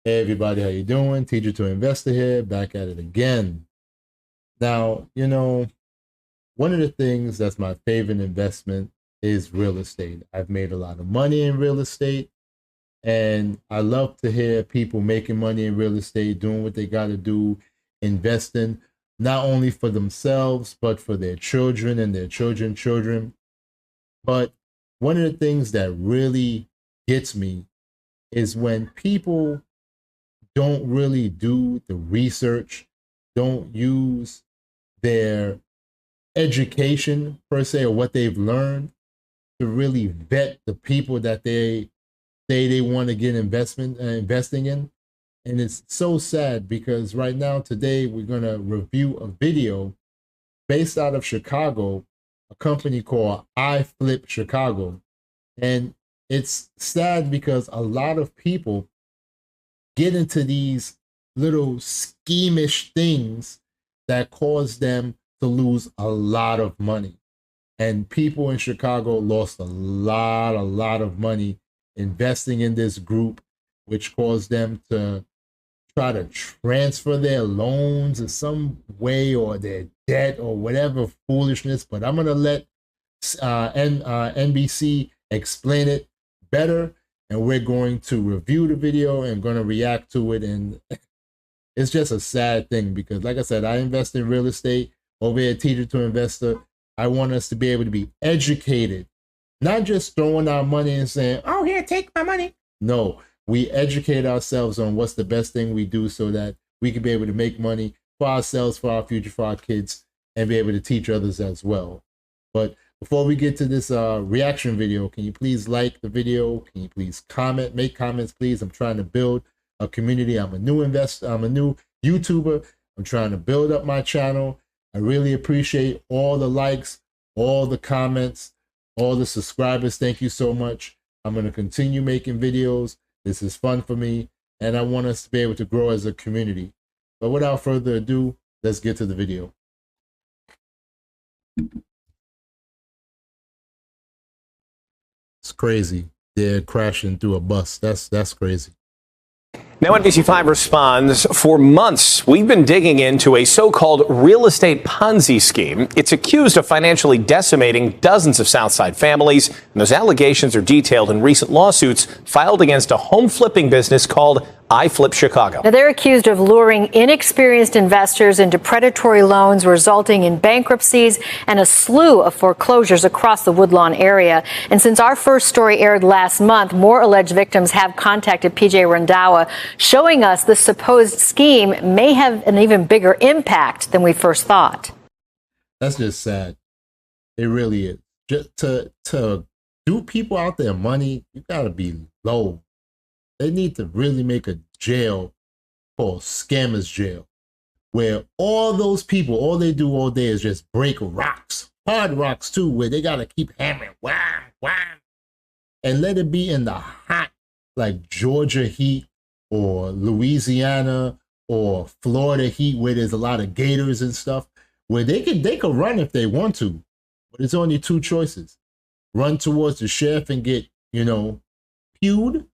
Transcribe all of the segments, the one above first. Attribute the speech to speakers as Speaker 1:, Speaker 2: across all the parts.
Speaker 1: Hey everybody, how you doing? Teacher to Investor here, back at it again. Now, one of the things that's my favorite investment is real estate. I've made a lot of money in real estate, and I love to hear people making money in real estate, doing what they got to do, investing not only for themselves, but for their children and their children's children. But one of the things that really gets me is when people don't really do the research, don't use their education per se or what they've learned to really vet the people that they say they want to get investing in. And it's so sad because right now today we're going to review a video based out of Chicago, a company called iFlip Chicago. And it's sad because a lot of people get into these little schemish things that cause them to lose a lot of money. And people in Chicago lost a lot of money investing in this group, which caused them to try to transfer their loans in some way or their debt or whatever foolishness. But I'm going to let NBC explain it better, and we're going to review the video and going to react to it. And it's just a sad thing because, like I said, I invest in real estate over here, Teacher to Investor. I want us to be able to be educated, not just throwing our money and saying, oh, here, take my money. No, we educate ourselves on what's the best thing we do so that we can be able to make money for ourselves, for our future, for our kids, and be able to teach others as well. But before we get to this reaction video, can you please like the video? Can you please comment? Make comments, please. I'm trying to build a community. I'm a new investor. I'm a new YouTuber. I'm trying to build up my channel. I really appreciate all the likes, all the comments, all the subscribers. Thank you so much. I'm going to continue making videos. This is fun for me, and I want us to be able to grow as a community. But without further ado, let's get to the video. It's crazy. They're crashing through a bus. That's crazy.
Speaker 2: Now NBC5 responds, for months, we've been digging into a so-called real estate Ponzi scheme. It's accused of financially decimating dozens of Southside families, and those allegations are detailed in recent lawsuits filed against a home flipping business called iFlip Chicago.
Speaker 3: Now, they're accused of luring inexperienced investors into predatory loans, resulting in bankruptcies and a slew of foreclosures across the Woodlawn area. And since our first story aired last month, more alleged victims have contacted PJ Randawa, showing us the supposed scheme may have an even bigger impact than we first thought.
Speaker 1: That's just sad. It really is. Just to do people out there money, you gotta be low. They need to really make a jail called scammers jail, where all those people, all they do all day is just break rocks, hard rocks too, where they gotta keep hammering, wham, wham, and let it be in the hot, like Georgia heat or Louisiana or Florida heat, where there's a lot of gators and stuff, where they could run if they want to, but it's only two choices: run towards the sheriff and get, pewed,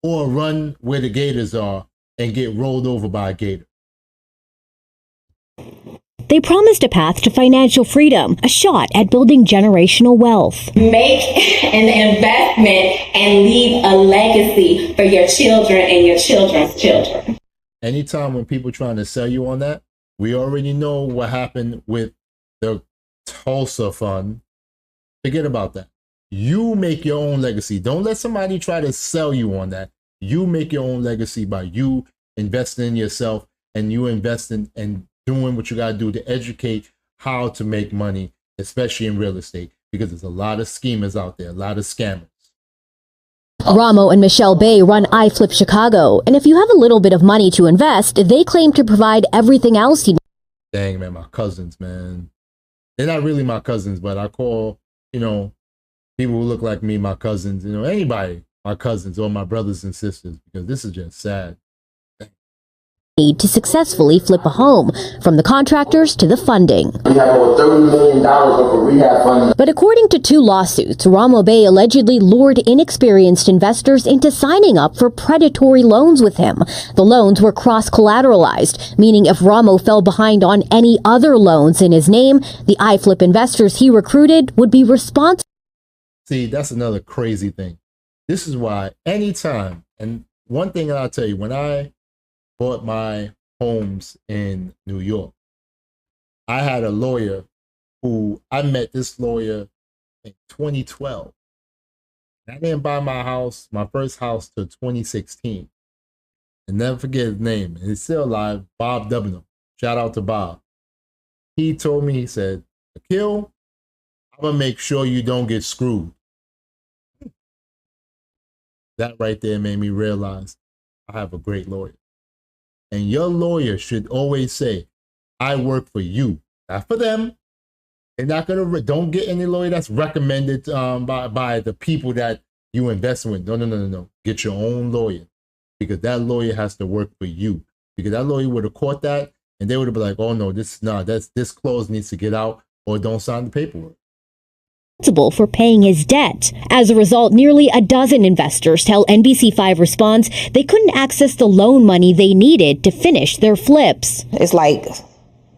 Speaker 1: or run where the gators are and get rolled over by a gator.
Speaker 4: They promised a path to financial freedom, a shot at building generational wealth.
Speaker 5: Make an investment and leave a legacy for your children and your children's children.
Speaker 1: Anytime when people trying to sell you on that, we already know what happened with the Tulsa Fund. Forget about that. You make your own legacy. Don't let somebody try to sell you on that. You make your own legacy by you investing in yourself, and you investing and doing what you got to do to educate how to make money, especially in real estate, because there's a lot of schemers out there, a lot of scammers.
Speaker 4: Ramo and Michelle Bay run iFlip Chicago, and if you have a little bit of money to invest, they claim to provide everything else you need.
Speaker 1: Dang, man, my cousins, man. They're not really my cousins, but I call, people who look like me, my cousins, anybody, my cousins or my brothers and sisters, because this is just sad.
Speaker 4: need to successfully flip a home, from the contractors to the funding.
Speaker 6: We have over $30 million of rehab funding.
Speaker 4: But according to 2 lawsuits, Ramo Bey allegedly lured inexperienced investors into signing up for predatory loans with him. The loans were cross-collateralized, meaning if Ramo fell behind on any other loans in his name, the iFlip investors he recruited would be responsible.
Speaker 1: See, that's another crazy thing. This is why anytime, and one thing I'll tell you, when I bought my homes in New York, I had a lawyer who I met this lawyer in 2012. I didn't buy my first house till 2016. And never forget his name. And he's still alive, Bob Dubner. Shout out to Bob. He told me, he said, Akil, I'm gonna make sure you don't get screwed. That right there made me realize I have a great lawyer. And your lawyer should always say, I work for you, not for them. They're not gonna, don't get any lawyer that's recommended by the people that you invest with. No. Get your own lawyer, because that lawyer has to work for you. Because that lawyer would have caught that and they would have been like, oh no, this clause needs to get out, or don't sign the paperwork.
Speaker 4: For paying his debt. As a result, nearly a dozen investors tell NBC5 Response they couldn't access the loan money they needed to finish their flips.
Speaker 7: It's like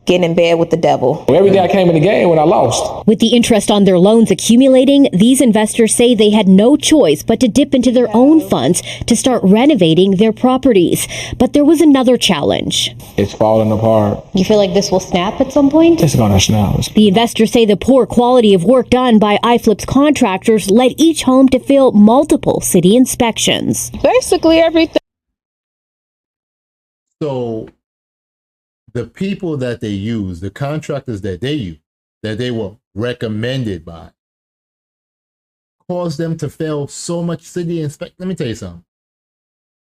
Speaker 7: getting in bed with the devil.
Speaker 8: Every day I came in the game when I lost.
Speaker 4: With the interest on their loans accumulating, these investors say they had no choice but to dip into their own funds to start renovating their properties. But there was another challenge.
Speaker 8: It's falling apart.
Speaker 4: You feel like this will snap at some point?
Speaker 8: It's gonna snap.
Speaker 4: The investors say the poor quality of work done by iFlip's contractors led each home to fail multiple city inspections.
Speaker 7: Basically everything.
Speaker 1: So the people that they use, the contractors that they use, that they were recommended by, caused them to fail so much city inspect. Let me tell you something.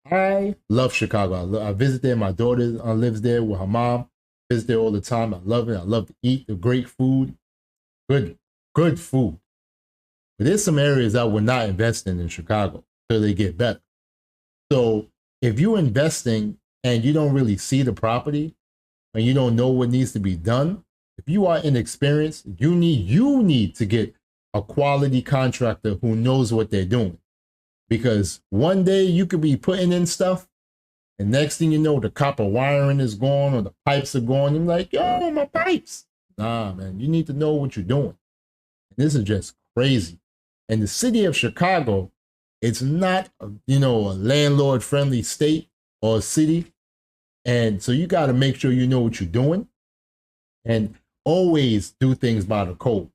Speaker 1: I love Chicago. I visit there. My daughter lives there with her mom. Visit there all the time. I love it. I love to eat the great food. Good food. But there's some areas I would not invest in Chicago until they get better. So if you're investing and you don't really see the property, and you don't know what needs to be done, if you are inexperienced, you need to get a quality contractor who knows what they're doing. Because one day you could be putting in stuff, and next thing you know, the copper wiring is gone or the pipes are gone. You're like, yo, my pipes. Nah, man, you need to know what you're doing. And this is just crazy. And the city of Chicago, it's not, a landlord-friendly state or city. And so you got to make sure you know what you're doing and always do things by the code.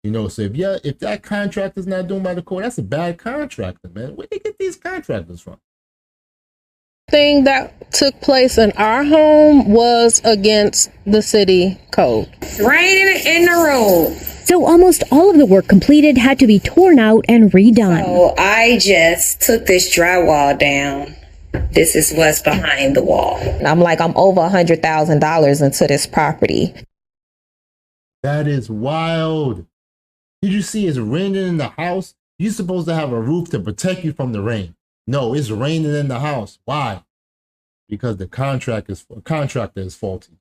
Speaker 1: So if that contractor's not doing by the code, that's a bad contractor, man. Where they get these contractors from?
Speaker 9: Thing that took place in our home was against the city code.
Speaker 5: Raining in the room.
Speaker 4: So almost all of the work completed had to be torn out and redone.
Speaker 5: So I just took this drywall down. This is what's behind the wall.
Speaker 7: I'm over $100,000 into this property.
Speaker 1: That is wild. Did you see it's raining in the house? You're supposed to have a roof to protect you from the rain. No, it's raining in the house. Why? Because the contractor is faulty.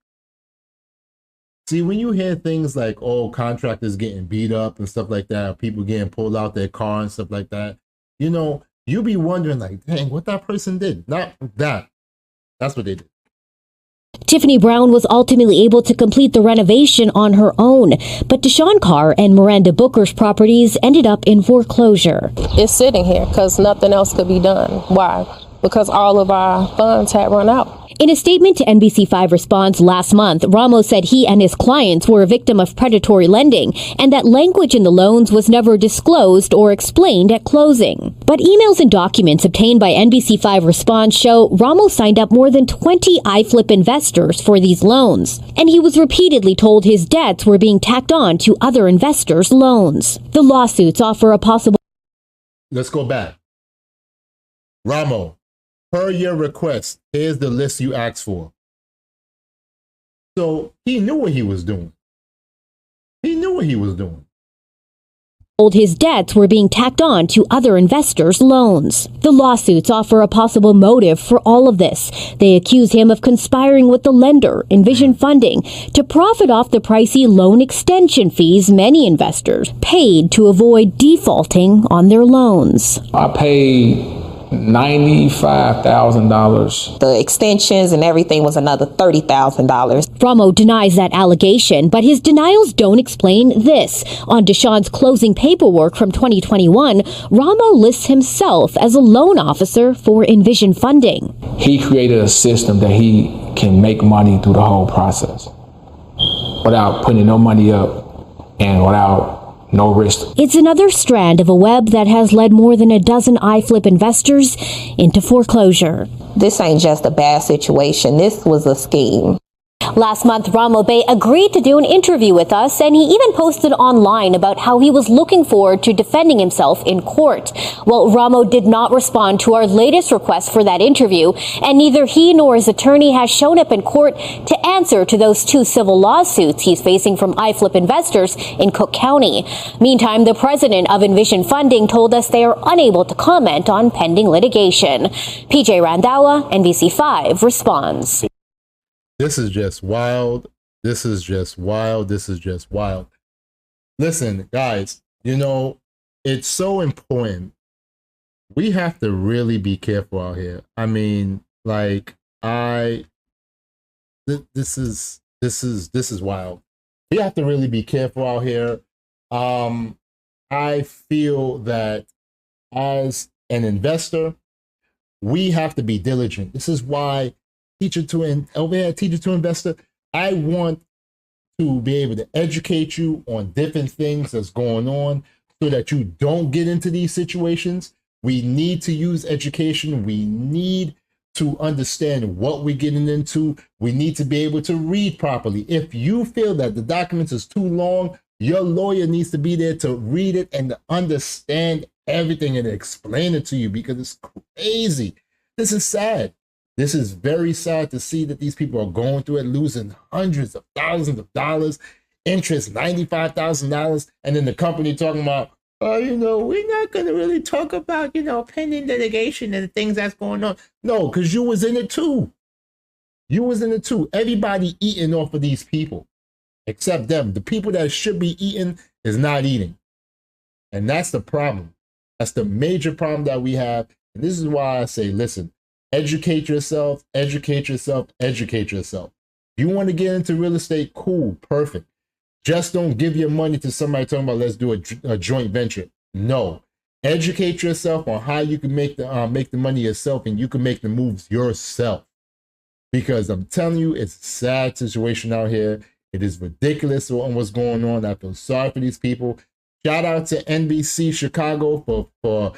Speaker 1: See, when you hear things like, oh, contractors getting beat up and stuff like that, or people getting pulled out their car and stuff like that, you'll be wondering, like, dang, what that person did. Not that. That's what they did.
Speaker 4: Tiffany Brown was ultimately able to complete the renovation on her own, but Deshaun Carr and Miranda Booker's properties ended up in foreclosure.
Speaker 9: It's sitting here because nothing else could be done. Why? Because all of our funds had run out.
Speaker 4: In a statement to NBC5 Response last month, Ramos said he and his clients were a victim of predatory lending and that language in the loans was never disclosed or explained at closing. But emails and documents obtained by NBC5 Response show Ramos signed up more than 20 iFlip investors for these loans, and he was repeatedly told his debts were being tacked on to other investors' loans. The lawsuits offer a possible...
Speaker 1: Let's go back. Ramo, per your request, here's the list you asked for. So he knew what he was doing.
Speaker 4: told his debts were being tacked on to other investors' loans. The lawsuits offer a possible motive for all of this. They accuse him of conspiring with the lender, Envision Funding, to profit off the pricey loan extension fees many investors paid to avoid defaulting on their loans.
Speaker 8: I paid $95,000.
Speaker 7: The extensions and everything was another $30,000.
Speaker 4: Ramo denies that allegation, but his denials don't explain this. On Deshaun's closing paperwork from 2021, Ramo lists himself as a loan officer for Envision Funding.
Speaker 8: He created a system that he can make money through the whole process without putting no money up and without no risk.
Speaker 4: It's another strand of a web that has led more than a dozen iFlip investors into foreclosure.
Speaker 7: This ain't just a bad situation. This was a scheme.
Speaker 4: Last month, Ramo Bey agreed to do an interview with us, and he even posted online about how he was looking forward to defending himself in court. Well, Ramo did not respond to our latest request for that interview, and neither he nor his attorney has shown up in court to answer to those 2 civil lawsuits he's facing from iFlip investors in Cook County. Meantime, the president of Envision Funding told us they are unable to comment on pending litigation. PJ Randhawa, NBC5 responds.
Speaker 1: This is just wild. This is just wild. This is just wild. Listen, guys, you know, it's so important. We have to really be careful out here. I mean, like, this is wild. We have to really be careful out here. I feel that as an investor, we have to be diligent. This is why over here at Teacher to Investor, I want to be able to educate you on different things that's going on so that you don't get into these situations. We need to use education. We need to understand what we're getting into. We need to be able to read properly. If you feel that the documents is too long, your lawyer needs to be there to read it and to understand everything and explain it to you, because it's crazy. This is sad. This is very sad to see that these people are going through it, losing hundreds of thousands of dollars, interest $95,000, and then the company talking about, oh, you know, we're not going to really talk about, you know, pending litigation and the things that's going on. No, because you was in it too. You was in it too. Everybody eating off of these people, except them. The people that should be eating is not eating. And that's the problem. That's the major problem that we have. And this is why I say, listen, educate yourself, educate yourself, educate yourself. If you want to get into real estate, cool, perfect. Just don't give your money to somebody talking about let's do a joint venture. No, educate yourself on how you can make the money yourself, and you can make the moves yourself. Because I'm telling you, it's a sad situation out here. It is ridiculous what's going on. I feel sorry for these people. Shout out to NBC Chicago for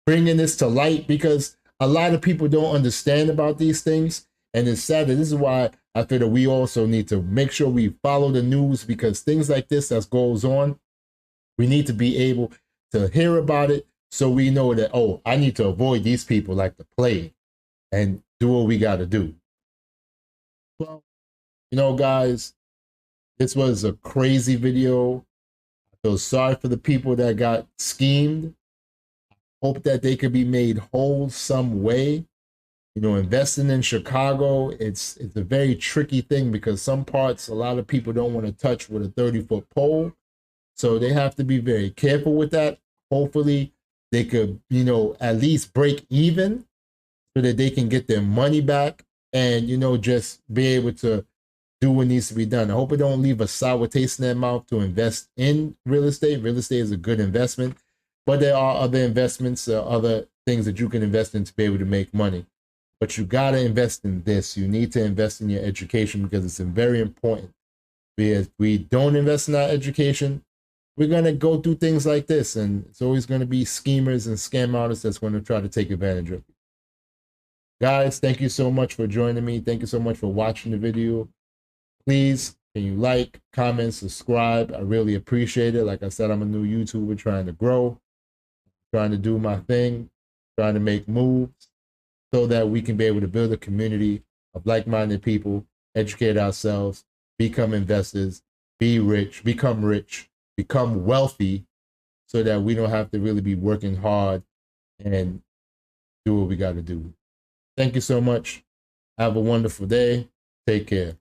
Speaker 1: bringing this to light, because a lot of people don't understand about these things. And it's sad that this is why I feel that we also need to make sure we follow the news, because things like this that goes on, we need to be able to hear about it so we know that, oh, I need to avoid these people like the plague and do what we got to do. Well, you know, guys, this was a crazy video. I feel sorry for the people that got schemed. Hope that they could be made whole some way. You know, investing in Chicago, it's a very tricky thing, because some parts a lot of people don't want to touch with a 30-foot pole. So they have to be very careful with that. Hopefully they could, you know, at least break even so that they can get their money back and, you know, just be able to do what needs to be done. I hope it don't leave a sour taste in their mouth to invest in real estate. Real estate is a good investment. But there are other investments, other things that you can invest in to be able to make money. But you got to invest in this. You need to invest in your education, because it's very important. Because if we don't invest in our education, we're going to go through things like this. And it's always going to be schemers and scam artists that's going to try to take advantage of you. Guys, thank you so much for joining me. Thank you so much for watching the video. Please, can you like, comment, subscribe? I really appreciate it. Like I said, I'm a new YouTuber trying to grow, trying to do my thing, trying to make moves so that we can be able to build a community of like-minded people, educate ourselves, become investors, be rich, become wealthy, so that we don't have to really be working hard and do what we got to do. Thank you so much. Have a wonderful day. Take care.